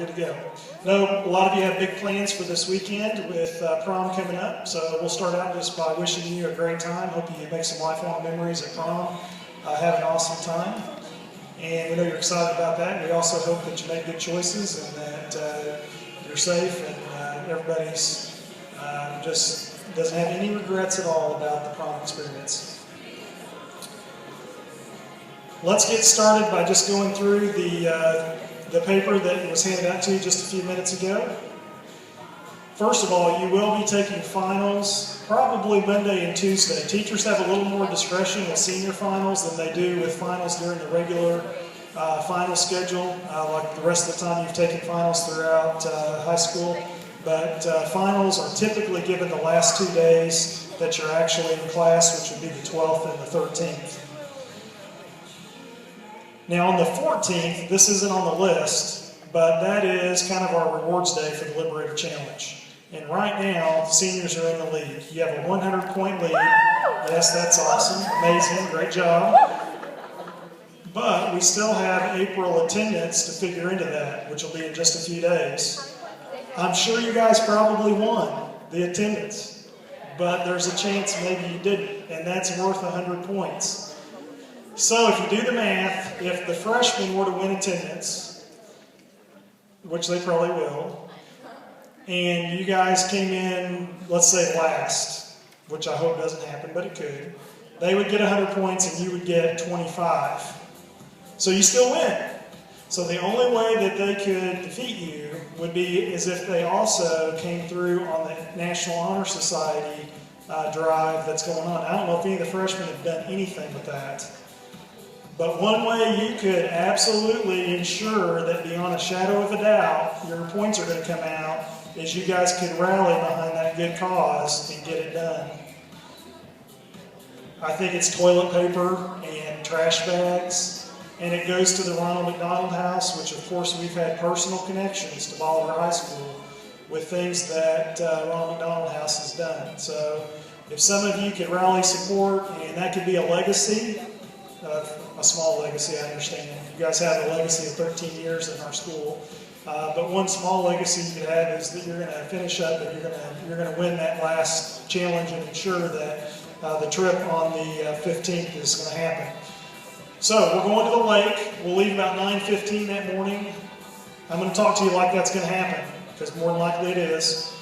good to go. I know a lot of you have big plans for this weekend with prom coming up, so we'll start out just by wishing you a great time. Hope you make some lifelong memories at prom. Have an awesome time. And we know you're excited about that. We also hope that you make good choices and that you're safe and everybody's just doesn't have any regrets at all about the prom experience. Let's get started by just going through the paper that was handed out to you just a few minutes ago. First of all, you will be taking finals probably Monday and Tuesday. Teachers have a little more discretion with senior finals than they do with finals during the regular final schedule, like the rest of the time you've taken finals throughout high school. But finals are typically given the last 2 days that you're actually in class, which would be the 12th and the 13th. Now on the 14th, this isn't on the list, but that is kind of our rewards day for the Liberator Challenge. And right now, the seniors are in the lead. You have a 100-point lead. Yes, that's awesome, amazing, great job. But we still have April attendance to figure into that, which will be in just a few days. I'm sure you guys probably won the attendance, but there's a chance maybe you didn't, and that's worth 100 points. So if you do the math, if the freshmen were to win attendance, which they probably will, and you guys came in, let's say last, which I hope doesn't happen, but it could, they would get 100 points and you would get 25. So you still win. So the only way that they could defeat you would be as if they also came through on the National Honor Society drive that's going on. I don't know if any of the freshmen have done anything with that. But one way you could absolutely ensure that beyond a shadow of a doubt your points are going to come out is you guys could rally behind that good cause and get it done. I think it's toilet paper and trash bags, and it goes to the Ronald McDonald House, which of course we've had personal connections to Bolivar High School with things that Ronald McDonald House has done. So if some of you could rally support, and that could be a legacy, a small legacy, I understand. You guys have a legacy of 13 years in our school. But one small legacy you could have is that you're going to finish up and you're going to win that last challenge and ensure that the trip on the 15th is going to happen. So we're going to the lake. We'll leave about 9:15 that morning. I'm going to talk to you like that's going to happen, because more than likely it is.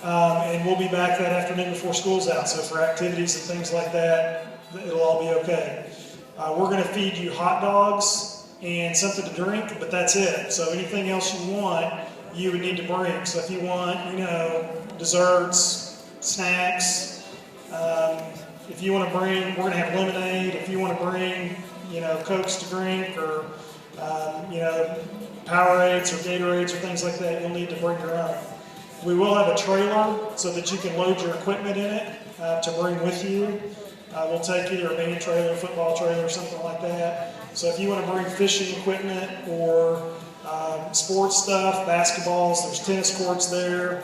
And we'll be back that afternoon before school's out. So for activities and things like that, it'll all be okay. We're going to feed you hot dogs and something to drink, but that's it. So anything else you want, you would need to bring. So if you want, desserts, snacks, if you want to bring, we're going to have lemonade. If you want to bring, Cokes to drink or, Powerades or Gatorades or things like that, you'll need to bring your own. We will have a trailer so that you can load your equipment in it to bring with you. We'll take either a band trailer, football trailer, or something like that. So if you want to bring fishing equipment or sports stuff, basketballs, there's tennis courts there.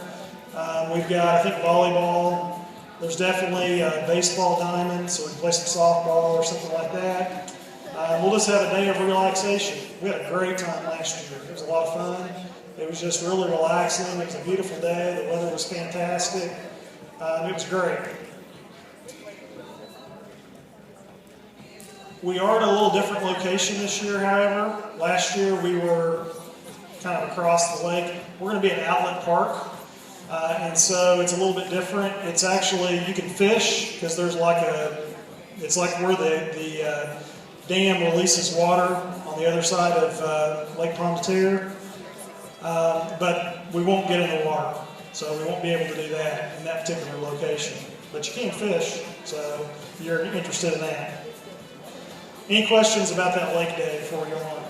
We've got, I think, volleyball. There's definitely a baseball diamond, so we can play some softball or something like that. We'll just have a day of relaxation. We had a great time last year. It was a lot of fun. It was just really relaxing. It was a beautiful day. The weather was fantastic. It was great. We are at a little different location this year, however. Last year we were kind of across the lake. We're going to be at Outlet Park, and so it's a little bit different. It's actually, you can fish, because there's it's like where the dam releases water on the other side of Lake Pomme de Terre, but we won't get in the water, so we won't be able to do that in that particular location. But you can fish, so if you're interested in that. Any questions about that lake day before we go on?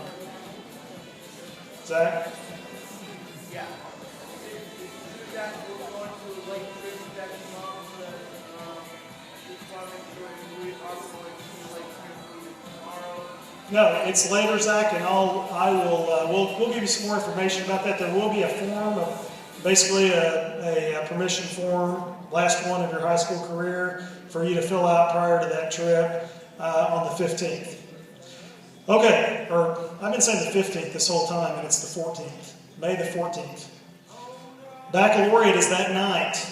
Zach? Yeah. No, it's later, Zach, and we'll give you some more information about that. There will be a form, basically a permission form, last one of your high school career, for you to fill out prior to that trip. On the 15th. Okay, or I've been saying the 15th this whole time, and it's the 14th. May the 14th. Baccalaureate is that night.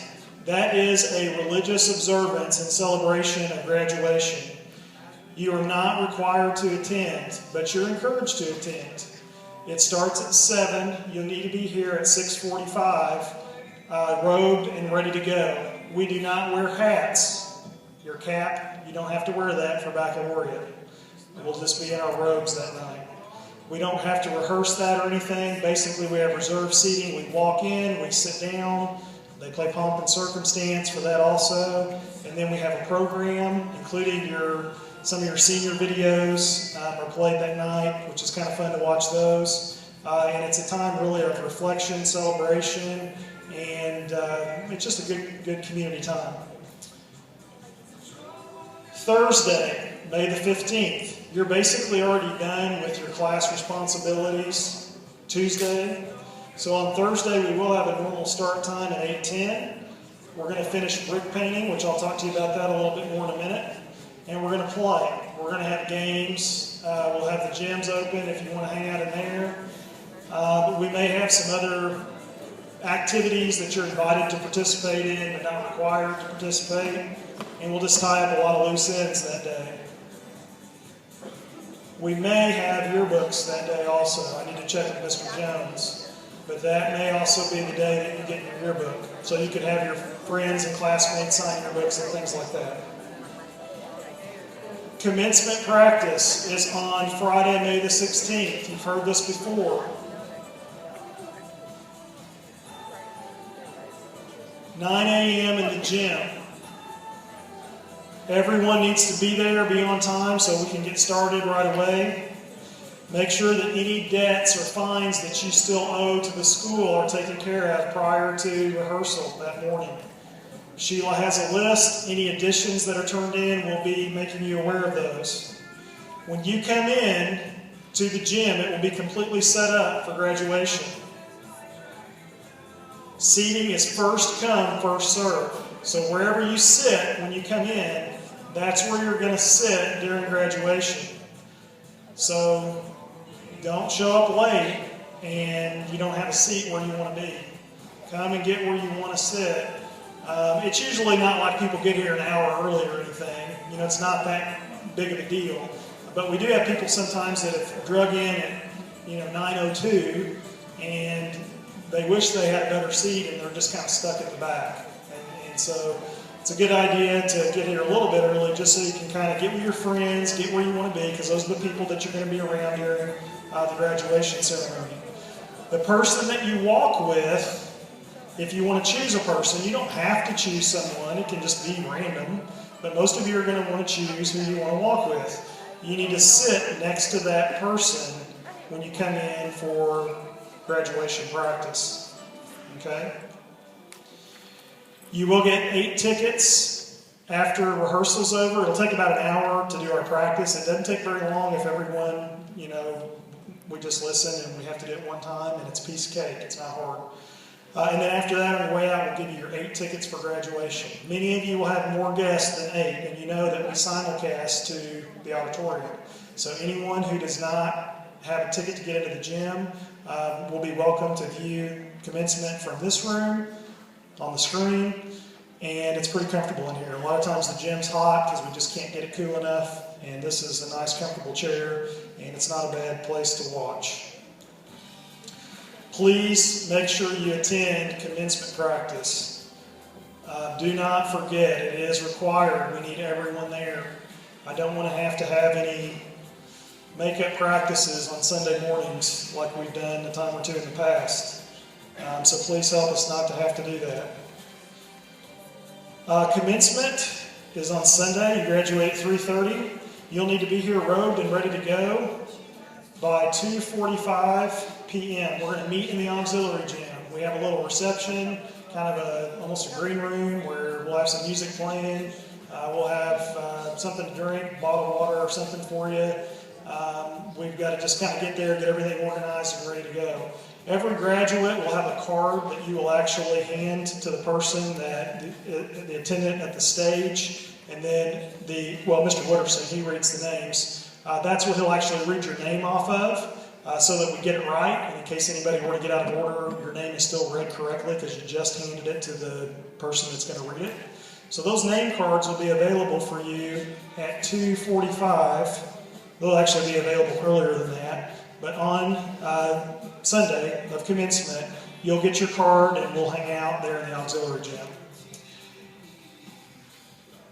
That is a religious observance and celebration of graduation. You are not required to attend, but you're encouraged to attend. It starts at 7. You'll need to be here at 6:45, robed and ready to go. We do not wear hats. Your cap, you don't have to wear that for baccalaureate. We'll just be in our robes that night. We don't have to rehearse that or anything. Basically, we have reserved seating. We walk in, we sit down. They play Pomp and Circumstance for that also. And then we have a program, including some of your senior videos are played that night, which is kind of fun to watch those. And it's a time really of reflection, celebration, and it's just a good community time. Thursday, May the 15th. You're basically already done with your class responsibilities Tuesday. So on Thursday, we will have a normal start time at 8:10. We're going to finish brick painting, which I'll talk to you about that a little bit more in a minute. And we're going to play. We're going to have games. We'll have the gyms open if you want to hang out in there. But we may have some other activities that you're invited to participate in but not required to participate. And we'll just tie up a lot of loose ends that day. We may have yearbooks that day also. I need to check with Mr. Jones. But that may also be the day that you get your yearbook. So you could have your friends and classmates sign your books and things like that. Commencement practice is on Friday, May the 16th. You've heard this before. 9 a.m. in the gym. Everyone needs to be there, be on time so we can get started right away. Make sure that any debts or fines that you still owe to the school are taken care of prior to rehearsal that morning. Sheila has a list. Any additions that are turned in, we'll be making you aware of those. When you come in to the gym, it will be completely set up for graduation. Seating is first come, first serve. So wherever you sit when you come in, that's where you're going to sit during graduation. So don't show up late and you don't have a seat where you want to be. Come and get where you want to sit. It's usually not like people get here an hour early or anything. You know, it's not that big of a deal. But we do have people sometimes that have drug in at 9:02 and they wish they had a better seat and they're just kind of stuck at the back. And so it's a good idea to get here a little bit early just so you can kind of get with your friends, get where you want to be, because those are the people that you're going to be around during the graduation ceremony. The person that you walk with, if you want to choose a person, you don't have to choose someone. It can just be random. But most of you are going to want to choose who you want to walk with. You need to sit next to that person when you come in for graduation practice. Okay? You will get 8 tickets after rehearsal's over. It'll take about an hour to do our practice. It doesn't take very long if everyone, we just listen and we have to do it one time and it's a piece of cake. It's not hard. And then after that, on the way out, we'll give you your 8 tickets for graduation. Many of you will have more guests than 8, and you know that we simulcast to the auditorium. So anyone who does not have a ticket to get into the gym will be welcome to view commencement from this room on the screen, and it's pretty comfortable in here. A lot of times the gym's hot because we just can't get it cool enough, and this is a nice comfortable chair, and it's not a bad place to watch. Please make sure you attend commencement practice. Do not forget, it is required. We need everyone there. I don't want to have any makeup practices on Sunday mornings like we've done a time or two in the past. So please help us not to have to do that. Commencement is on Sunday. You graduate at 3:30. You'll need to be here robed and ready to go by 2:45 p.m. We're going to meet in the auxiliary gym. We have a little reception, kind of almost a green room where we'll have some music playing. We'll have something to drink, bottled water or something for you. We've got to just kind of get there, get everything organized and ready to go. Every graduate will have a card that you will actually hand to the person, the attendant at the stage, and then Mr. Wooderson, he reads the names. That's what he'll actually read your name off of. so that we get it right. And in case anybody were to get out of order, your name is still read correctly because you just handed it to the person that's going to read it. So those name cards will be available for you at 2:45. They'll actually be available earlier than that. But on Sunday of commencement, you'll get your card and we'll hang out there in the auxiliary gym.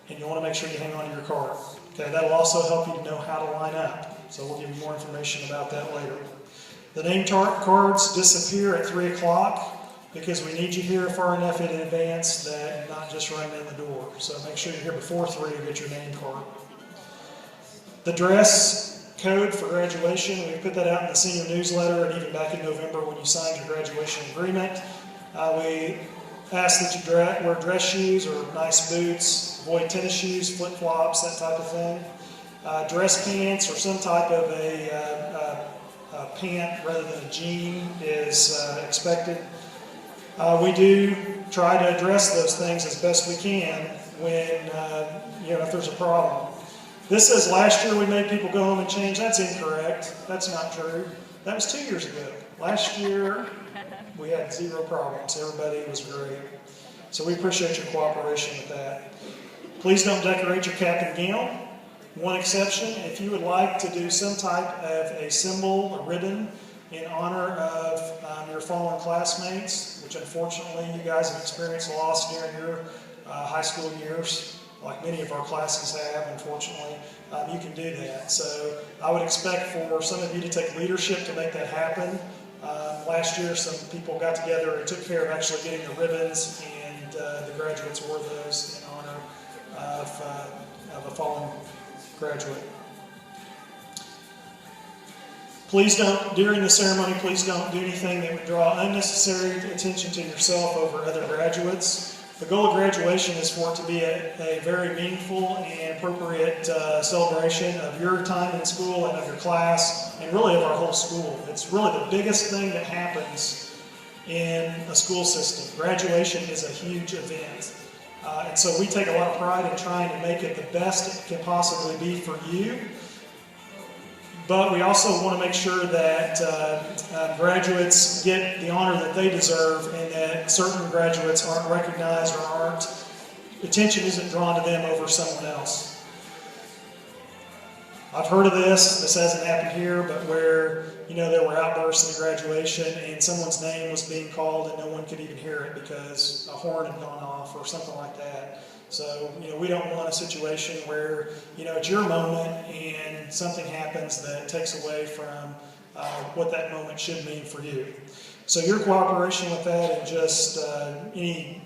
And you want to make sure you hang on to your card. Okay, that'll also help you to know how to line up. So we'll give you more information about that later. The name cards disappear at 3 o'clock because we need you here far enough in advance that you're not just running in the door. So make sure you're here before 3 to get your name card. The dress code for graduation, we put that out in the senior newsletter, and even back in November when you signed your graduation agreement. We ask that you wear dress shoes or nice boots, avoid tennis shoes, flip-flops, that type of thing. Dress pants or some type of a pant rather than a jean is expected. We do try to address those things as best we can when, if there's a problem. This says last year we made people go home and change. That's incorrect. That's not true. That was 2 years ago. Last year we had 0 problems. Everybody was great. So we appreciate your cooperation with that. Please don't decorate your cap and gown. One exception, if you would like to do some type of a symbol, a ribbon, in honor of your fallen classmates, which unfortunately you guys have experienced loss during your high school years, like many of our classes have, unfortunately, you can do that. So I would expect for some of you to take leadership to make that happen. Last year, some people got together and took care of actually getting the ribbons, and the graduates wore those in honor of a fallen graduate. Please don't, during the ceremony, please don't do anything that would draw unnecessary attention to yourself over other graduates. The goal of graduation is for it to be a very meaningful and appropriate celebration of your time in school and of your class, and really of our whole school. It's really the biggest thing that happens in a school system. Graduation is a huge event. And so we take a lot of pride in trying to make it the best it can possibly be for you. But we also want to make sure that graduates get the honor that they deserve, and that certain graduates aren't recognized or attention isn't drawn to them over someone else. I've heard of this. This hasn't happened here, but where there were outbursts in the graduation and someone's name was being called and no one could even hear it because a horn had gone off or something like that. So, we don't want a situation where, it's your moment and something happens that takes away from what that moment should mean for you. So your cooperation with that and just any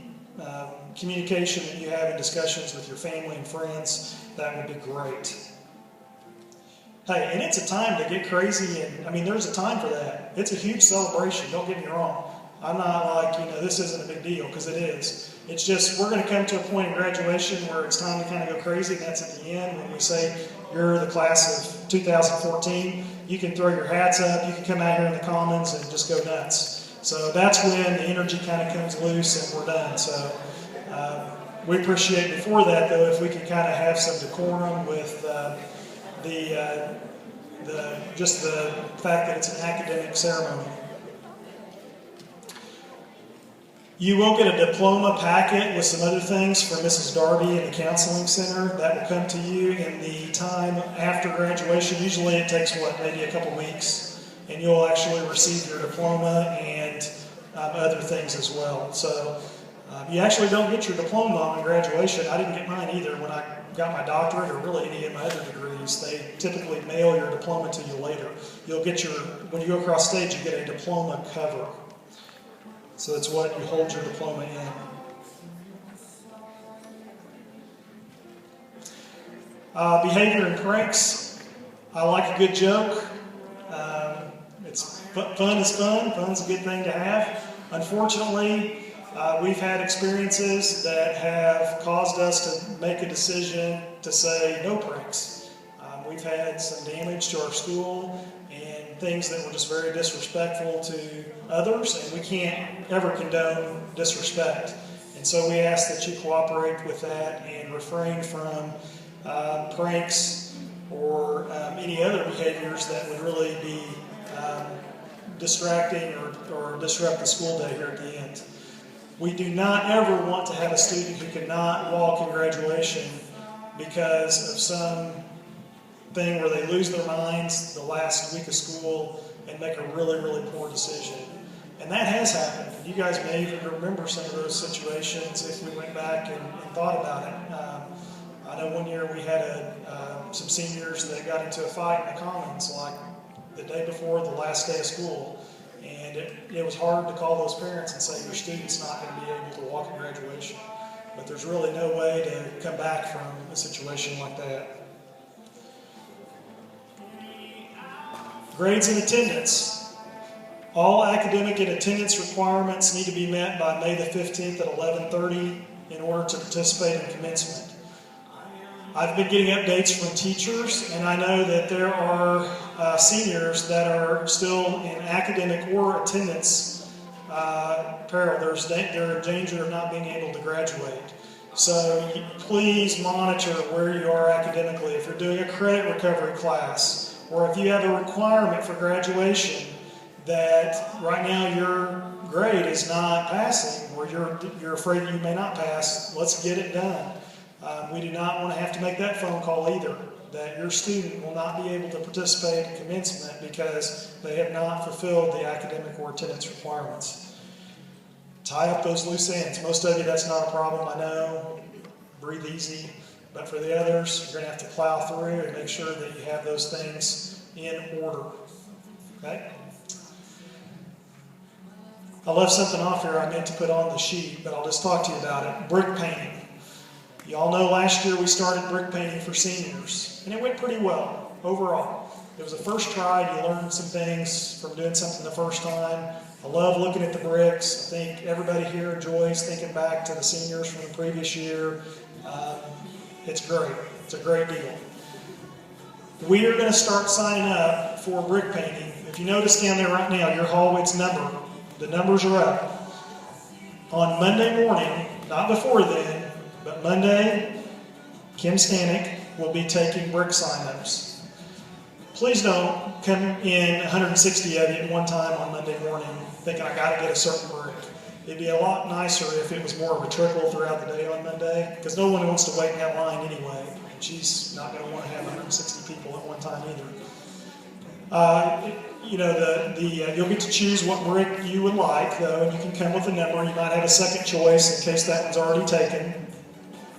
communication that you have in discussions with your family and friends, that would be great. Hey, and it's a time to get crazy, and there's a time for that. It's a huge celebration, don't get me wrong. I'm not like, this isn't a big deal, because it is. It's just, we're going to come to a point in graduation where it's time to kind of go crazy, and that's at the end when we say, you're the class of 2014. You can throw your hats up, you can come out here in the commons and just go nuts. So that's when the energy kind of comes loose and we're done. So we appreciate before that, though, if we could kind of have some decorum with just the fact that it's an academic ceremony. You will get a diploma packet with some other things from Mrs. Darby in the Counseling Center. That will come to you in the time after graduation. Usually it takes, maybe a couple weeks, and you'll actually receive your diploma and other things as well. So you actually don't get your diploma on graduation. I didn't get mine either when I got my doctorate or really any of my other degrees. They typically mail your diploma to you later. You'll get when you go across stage, you get a diploma cover. So that's what you hold your diploma in. Behavior and pranks. I like a good joke. It's fun is fun. Fun's a good thing to have. Unfortunately, we've had experiences that have caused us to make a decision to say no pranks. We've had some damage to our school and things that were just very disrespectful to others, and we can't ever condone disrespect. And so we ask that you cooperate with that and refrain from pranks or any other behaviors that would really be distracting or disrupt the school day here at the end. We do not ever want to have a student who cannot walk in graduation because of some thing where they lose their minds the last week of school and make a really, really poor decision. And that has happened. You guys may even remember some of those situations if we went back and thought about it. I know one year we had some seniors that got into a fight in the Commons like the day before the last day of school. And it was hard to call those parents and say your student's not going to be able to walk in graduation. But there's really no way to come back from a situation like that. Grades and attendance. All academic and attendance requirements need to be met by May the 15th at 11:30 in order to participate in commencement. I've been getting updates from teachers, and I know that there are seniors that are still in academic or attendance peril. They're in danger of not being able to graduate. So please monitor where you are academically. If you're doing a credit recovery class, or if you have a requirement for graduation that right now your grade is not passing, or you're afraid you may not pass, let's get it done. We do not want to have to make that phone call either, that your student will not be able to participate in commencement because they have not fulfilled the academic or attendance requirements. Tie up those loose ends. Most of you, that's not a problem, I know. Breathe easy. But for the others, you're going to have to plow through and make sure that you have those things in order. Okay? I left something off here I meant to put on the sheet, but I'll just talk to you about it. Brick painting. You all know last year we started brick painting for seniors, and it went pretty well overall. It was a first try. You learned some things from doing something the first time. I love looking at the bricks. I think everybody here enjoys thinking back to the seniors from the previous year. It's great. It's a great deal. We are going to start signing up for brick painting. If you notice down there right now, your hallway's numbered. The numbers are up. On Monday morning, not before then, but Monday, Kim Stanek will be taking brick sign-ups. Please don't come in 160 of you at one time on Monday morning thinking I got to get a certain brick. It'd be a lot nicer if it was more of a trickle throughout the day on Monday, because no one wants to wait in that line anyway. And she's not going to want to have 160 people at one time either. You'll get to choose what brick you would like, though, and you can come with a number. You might have a second choice in case that one's already taken.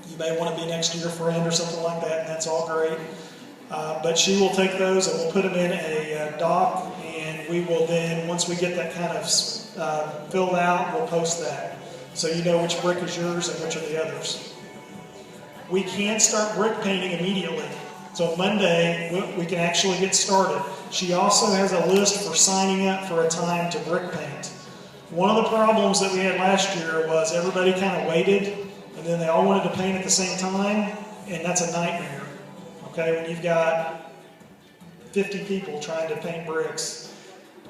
You may want to be next to your friend or something like that, and that's all great. But she will take those and we'll put them in a dock, and we will then, once we get that kind of filled out, we'll post that. So you know which brick is yours and which are the others. We can start brick painting immediately. So Monday, we can actually get started. She also has a list for signing up for a time to brick paint. One of the problems that we had last year was everybody kind of waited, and then they all wanted to paint at the same time, and that's a nightmare. Okay, when you've got 50 people trying to paint bricks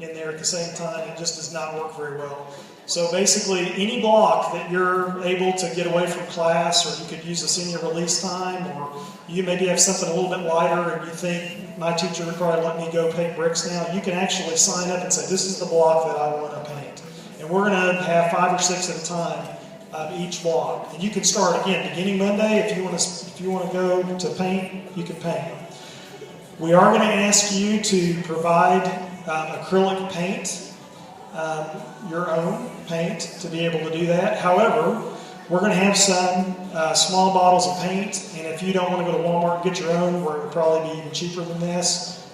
in there at the same time, it just does not work very well. So basically, any block that you're able to get away from class, or you could use a senior release time, or you maybe have something a little bit lighter and you think my teacher would probably let me go paint bricks now, you can actually sign up and say, this is the block that I want to paint. And we're going to have 5 or 6 at a time each block. And you can start again beginning Monday. If you want to go to paint, you can paint. We are going to ask you to provide acrylic paint, your own paint, to be able to do that. However, we're going to have some small bottles of paint, and if you don't want to go to Walmart and get your own, where it would probably be even cheaper than this,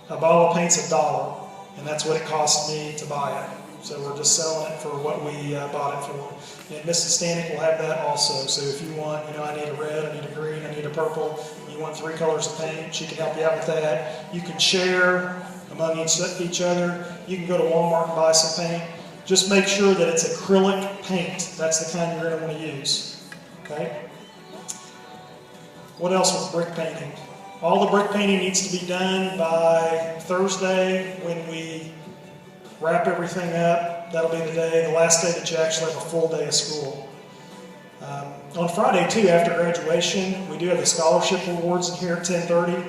a bottle of paint's $1, and that's what it cost me to buy it. So we're just selling it for what we bought it for. And Mrs. Stanek will have that also. So if you want, I need a red, I need a green, I need a purple, you want 3 colors of paint, she can help you out with that. You can share among each other. You can go to Walmart and buy some paint. Just make sure that it's acrylic paint. That's the kind you're going to want to use. Okay? What else with brick painting? All the brick painting needs to be done by Thursday when we wrap everything up. That'll be the last day that you actually have a full day of school. On Friday, too, after graduation, we do have the scholarship awards in here at 10:30.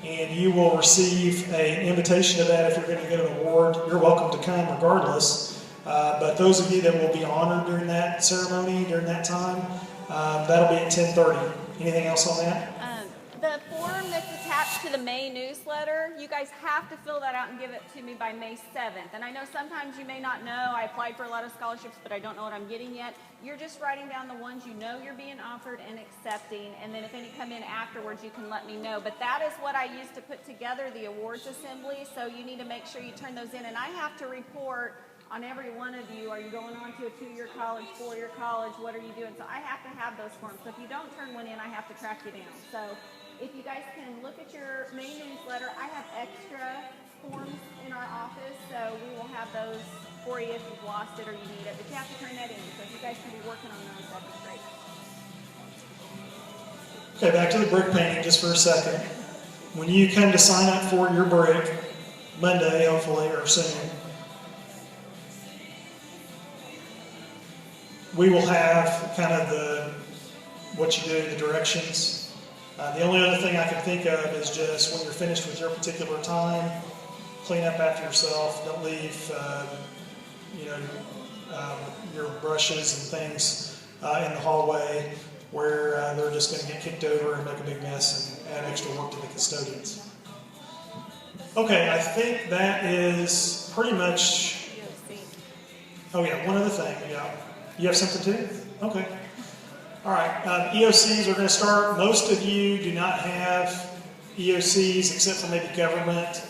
and you will receive an invitation to that if you're going to get an award. You're welcome to come regardless. But those of you that will be honored during that ceremony, during that time, that'll be at 10:30. Anything else on that? The form that's attached to the May newsletter, you guys have to fill that out and give it to me by May 7th. And I know sometimes you may not know, I applied for a lot of scholarships, but I don't know what I'm getting yet. You're just writing down the ones you know you're being offered and accepting, and then if any come in afterwards, you can let me know. But that is what I used to put together the awards assembly, so you need to make sure you turn those in. And I have to report on every one of you. Are you going on to a 2-year college, 4-year college? What are you doing? So I have to have those forms. So if you don't turn one in, I have to track you down. So if you guys can look at your main newsletter, I have extra forms in our office, so we will have those for you if you've lost it or you need it. But you have to turn that in. So if you guys can be working on those, that'd be great. Okay, back to the brick painting just for a second. When you come to sign up for your brick, Monday, hopefully, or soon, we will have kind of what you do, the directions. The only other thing I can think of is just when you're finished with your particular time, clean up after yourself. Don't leave, your brushes and things in the hallway where they're just going to get kicked over and make a big mess and add extra work to the custodians. Okay, I think that is pretty much. Oh yeah, one other thing. Yeah, you have something too? Okay. All right, EOCs are going to start. Most of you do not have EOCs except for maybe government.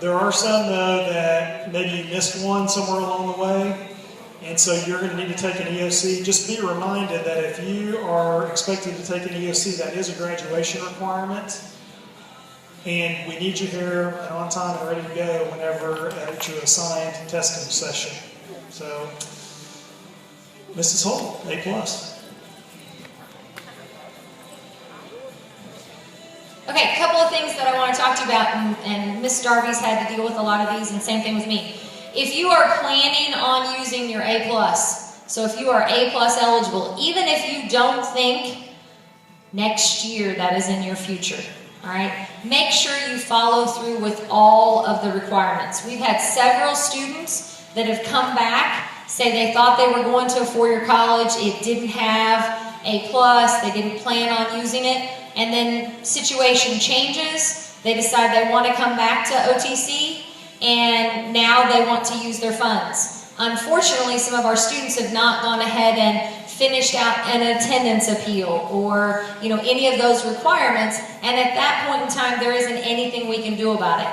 There are some, though, that maybe you missed one somewhere along the way, and so you're going to need to take an EOC. Just be reminded that if you are expected to take an EOC, that is a graduation requirement, and we need you here and on time and ready to go whenever at your assigned testing session. So, Mrs. Holt, A+. Okay, a couple of things that I want to talk to you about, and Miss Darby's had to deal with a lot of these, and same thing with me. If you are planning on using your A+, so if you are A+ eligible, even if you don't think next year that is in your future, all right, make sure you follow through with all of the requirements. We've had several students that have come back, say they thought they were going to a 4-year college, it didn't have A+, they didn't plan on using it, and then situation changes, they decide they want to come back to OTC, and now they want to use their funds. Unfortunately, some of our students have not gone ahead and finished out an attendance appeal or any of those requirements, and at that point in time, there isn't anything we can do about it.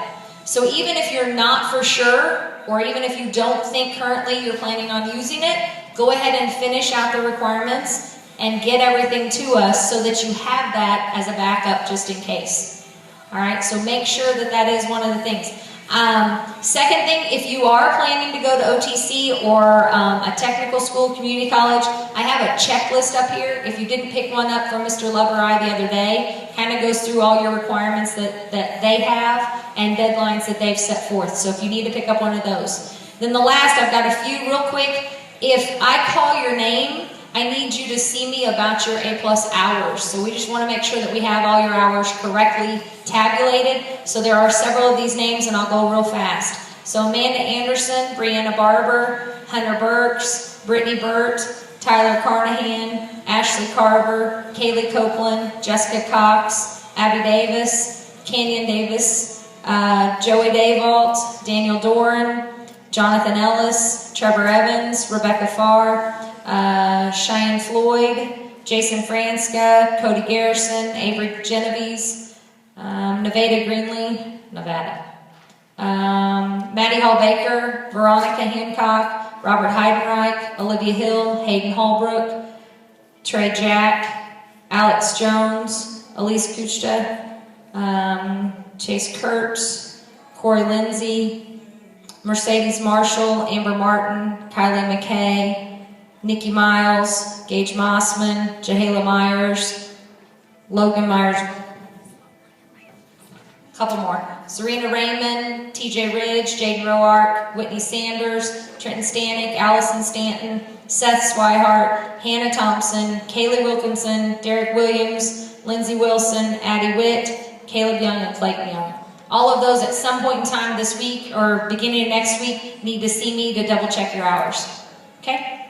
So even if you're not for sure, or even if you don't think currently you're planning on using it, go ahead and finish out the requirements and get everything to us so that you have that as a backup just in case. All right, so make sure that that is one of the things. Second thing, if you are planning to go to OTC or a technical school, community college, I have a checklist up here. If you didn't pick one up from Mr. Lovereye the other day, kind of goes through all your requirements that they have and deadlines that they've set forth. So if you need to pick up one of those. Then the last, I've got a few real quick. If I call your name, I need you to see me about your A+ hours. So we just want to make sure that we have all your hours correctly tabulated. So there are several of these names, and I'll go real fast. So Amanda Anderson, Brianna Barber, Hunter Burks, Brittany Burt, Tyler Carnahan, Ashley Carver, Kaylee Copeland, Jessica Cox, Abby Davis, Kenyon Davis, Joey Dayvault, Daniel Doran, Jonathan Ellis, Trevor Evans, Rebecca Farr, Cheyenne Floyd, Jason Franska, Cody Garrison, Avery Genovese, Nevada Greenlee, Nevada, Maddie Hall Baker, Veronica Hancock, Robert Heidenreich, Olivia Hill, Hayden Holbrook, Trey Jack, Alex Jones, Elise Kuchta, Chase Kurtz, Corey Lindsay, Mercedes Marshall, Amber Martin, Kylie McKay, Nikki Miles, Gage Mossman, Jahala Myers, Logan Myers, a couple more. Serena Raymond, TJ Ridge, Jaden Roark, Whitney Sanders, Trenton Stanek, Allison Stanton, Seth Swihart, Hannah Thompson, Kaylee Wilkinson, Derek Williams, Lindsay Wilson, Addie Witt, Caleb Young, and Clayton Young. All of those at some point in time this week or beginning of next week need to see me to double check your hours. Okay?